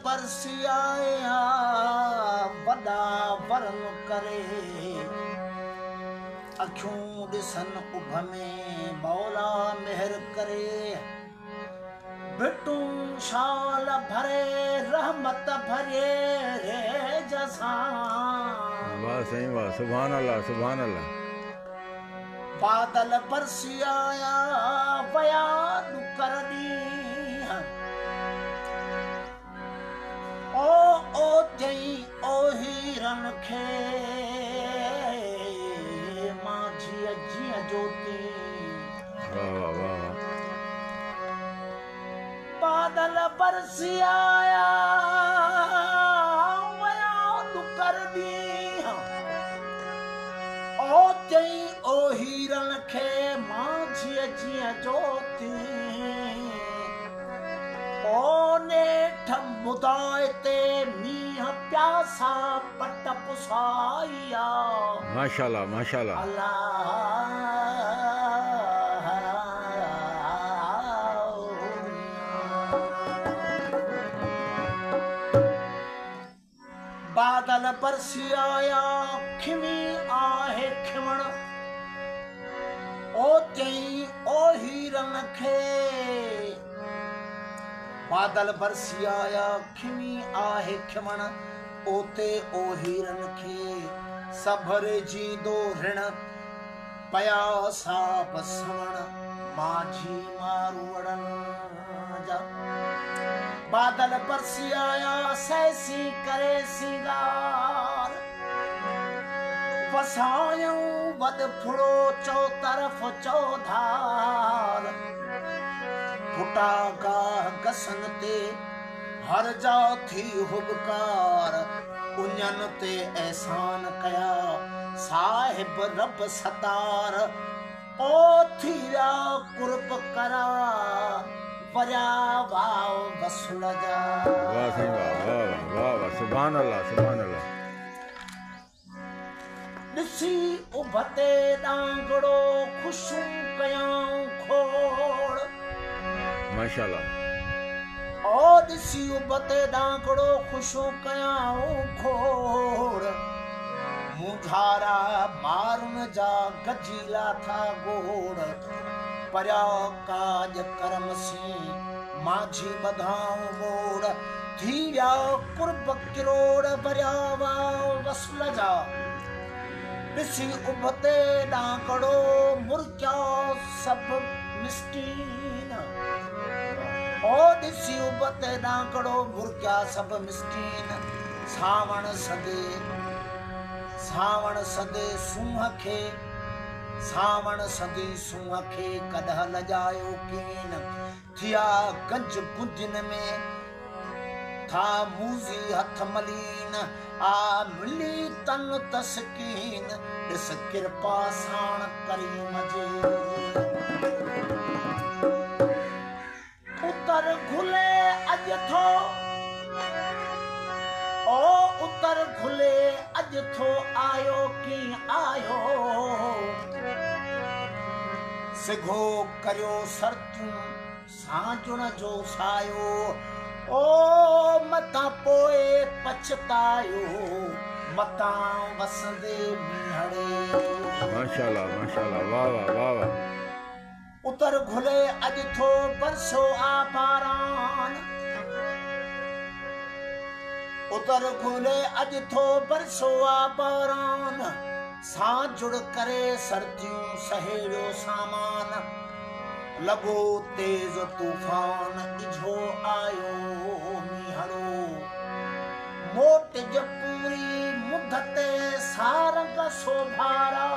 बरसी आया वॾा वरन करे अखियूं ॾिसन उभ में मौला मेहर करे बिटूं शाल भरे रहमत भरे रे जसां वाह साईं वाह सुभान अल्लाह सुभान अल्लाह बादल बरसी आया बयान कर ॾींहं ओ जई ओ हीरन खे माझीअ जीअं जोती वाह वाह वाह वाह बादल बरसी आया बयान कर ॾींहं ओ जई ओ हीरन खे माझीअ जीअं जोती ओ नेठ मुदाए ते मींहं प्यासा पट पुसाइया माशाल्लाह माशाल्लाह बादल बरसी आया खिमी आहे खिमण ओ चई ओ हीरन खे बादल बरसी आया खिमी आहे खिमण ओते ओ हीरन खे सभर जींदो ऋण पया साप सवण माझी मारूड़न जा बादल बरसी आया सैसी करे सिंगार वसायूं वद फुड़ो चौ तरफ चौधार फुटा गाह गसन ते हर जा थी हुबकार उन्यन ते एहसान कया साहिब रब सतार ओ थीरा कुर्ब करा वरा वाव वसुल जा वाह साईं वाह वाह वाह वाह सुभान अल्लाह सुभान अल्लाह ॾिसी उभते डांगड़ो खुशूं कयां खोड़ माशाल्लाह ओ ॾिसी उभते डांगड़ो खुशूं कयां खोड़ मुझारा मारुन जा गजीला था गोड़ पर्या काज करम सी माझी बधाऊं मोड़ थी विया कुर्ब किरोड़ भरिया वसुल जा ॾिसी उभते डांगड़ो मुर्चा सभु मिस्कीन ओ ॾिसी उभते डांगड़ो मुर्चा सभु मिस्कीन सावण सदे सूंह खे सावण सदी सूंह खे कॾह लॼायो कीन थिया गंज गुंजन में था मूज़ी हथ मलीन आ मिली तन तस्कीन ॾिस किरपा साण करीम जे उतर घुले अॼु थो ओ उतर घुले अॼु थो आयो कीअं आयो सिघो करियो सर्दियूं साजुण जो सायो ओ मतां पोइ पछतायो मतां वसंदे मीहड़े माशाल्लाह माशाल्लाह वाह वाह वाह वाह उतर घुले अॼु थो बरसो आ बारान उतर घुले अॼु थो बरसो आ बारान सां जुड़ करे सर्दियूं सहेड़ियो सामान लॻो तेज तूफ़ान इझो आयो मीहड़ो मोट पूरी मुद ते सारंग सोभारा